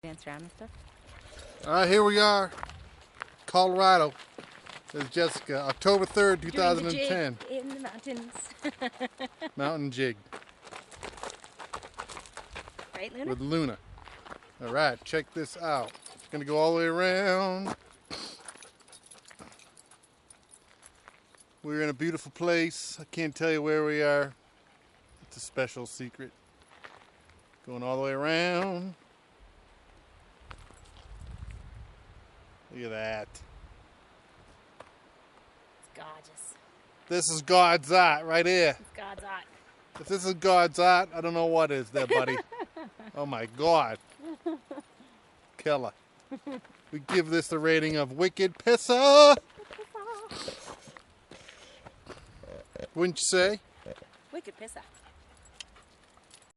Dance around and stuff. All right, here we are, Colorado. Says Jessica, October 3rd, 2010. In the mountains. Mountain jig. Right, Luna? With Luna. All right, check this out. It's gonna go all the way around. We're in a beautiful place. I can't tell you where we are. It's a special secret. Going all the way around. Look at that. It's gorgeous. This is God's art right here. It's God's art. If this is God's art, I don't know what is there, buddy. Oh my God. Killer. We give this the rating of wicked pisser. Wouldn't you say? Wicked pisser.